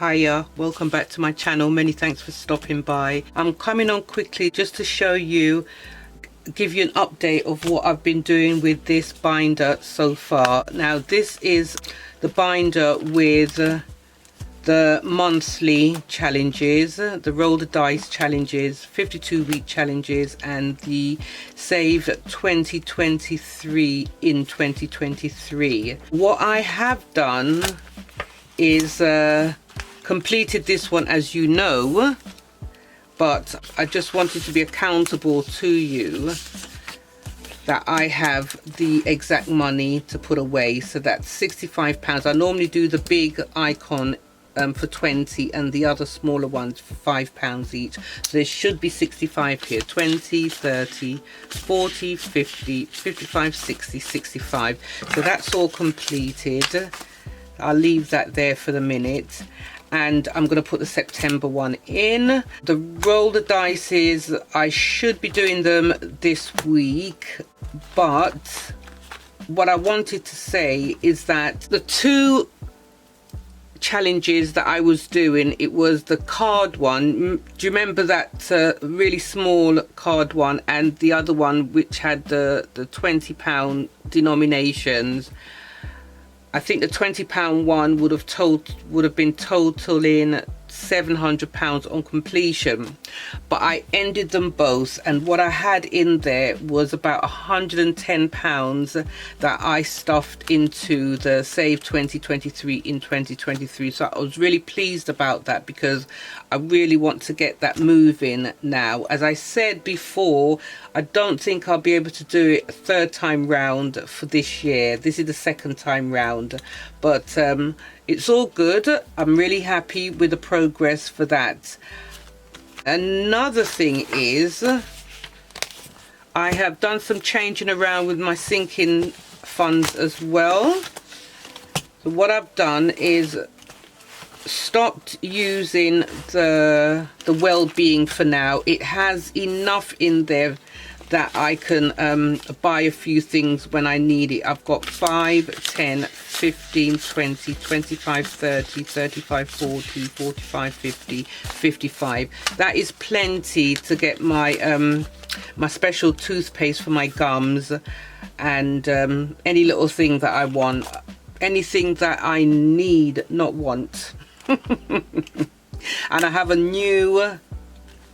Hiya, welcome back to my channel. Many thanks for stopping by. I'm coming on quickly just to show you, give you an update of what I've been doing with this binder so far. Now this is the binder with the monthly challenges, the roll the dice challenges, 52-week challenges, and the save 2023 in 2023. What I have done is completed this one, as you know, but I just wanted to be accountable to you that I have the exact money to put away. So that's £65. I normally do the big icon for 20 and the other smaller ones for £5 each. So there should be 65 here: 20, 30, 40, 50, 55, 60, 65. So that's all completed. I'll leave that there for the minute, and I'm going to put the September one in. The roll the dices, I should be doing them this week, but what I wanted to say is that the two challenges that I was doing, it was the card one. Do you remember that really small card one, and the other one which had the £20 denominations? I think the £20 one would have been totaling £700 on completion, but I ended them both, and what I had in there was about £110 that I stuffed into the save 2023 in 2023. So I was really pleased about that, because I really want to get that moving now. As I said before, I don't think I'll be able to do it a third time round for this year. This is the second time round, but it's all good. I'm really happy with the progress for that. Another thing is, I have done some changing around with my sinking funds as well. So what I've done is stopped using the well-being for now. It has enough in there that I can buy a few things when I need it. I've got 5, 10, 15, 20, 25, 30, 35, 40, 45, 50, 55. That is plenty to get my my special toothpaste for my gums, and any little thing that I want, anything that I need, not want. And I have a new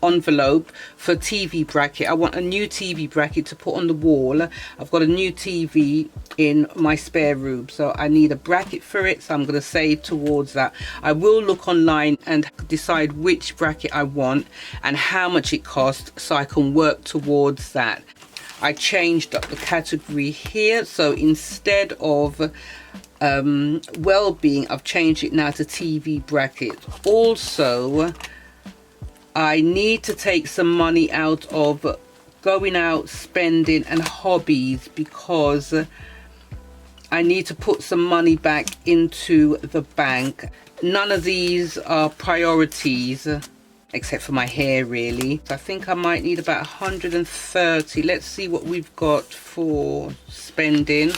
envelope for TV bracket. I want a new TV bracket to put on the wall. I've got a new TV in my spare room, so I need a bracket for it, so I'm going to save towards that. I will look online and decide which bracket I want and how much it costs, so I can work towards that. I changed up the category here, so instead of well-being, I've changed it now to TV bracket. Also, I need to take some money out of going out, spending and hobbies, because I need to put some money back into the bank. None of these are priorities except for my hair, really. So I think I might need about 130. Let's see what we've got for spending.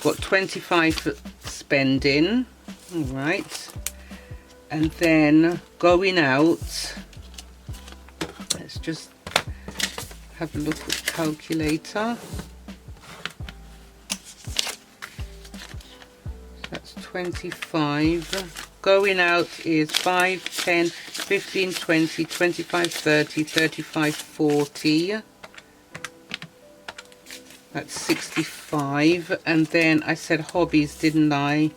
Got 25 for spending. All right. And then going out, let's just have a look at the calculator. That's 25. Going out is 5, 10, 15, 20, 25, 30, 35, 40. That's 65. And then I said hobbies, didn't I?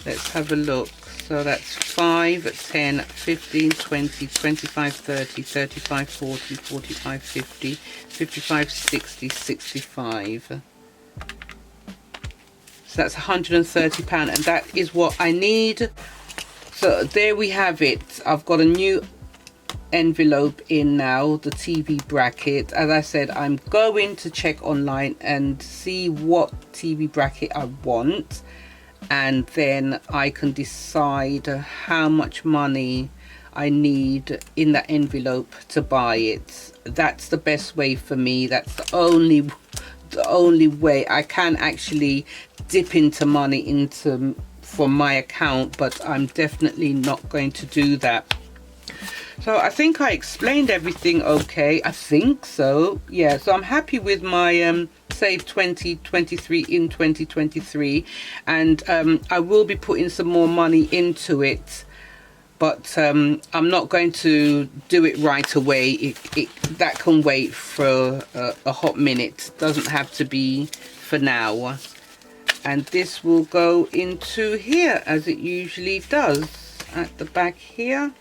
Let's have a look. So that's 5, 10, 15, 20, 25, 30, 35, 40, 45, 50, 55, 60, 65. So that's £130, and that is what I need. So there we have it. I've got a new envelope in now, the TV bracket. As I said, I'm going to check online and see what TV bracket I want, and then I can decide how much money I need in that envelope to buy it. That's the best way for me. That's the only way I can actually dip into money into from my account, but I'm definitely not going to do that. So I think I explained everything okay. I think so. Yeah, so I'm happy with my Save 2023 in 2023, and I will be putting some more money into it, but I'm not going to do it right away. That can wait for a hot minute. Doesn't have to be for now. And this will go into here as it usually does at the back here.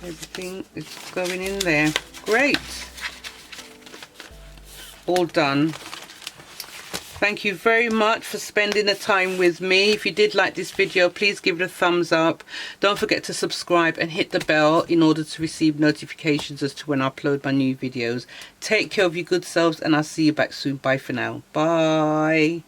Everything is going in there. Great. All done. Thank you very much for spending the time with me. If you did like this video, please give it a thumbs up. Don't forget to subscribe and hit the bell in order to receive notifications as to when I upload my new videos. Take care of your good selves, and I'll see you back soon. Bye for now. Bye.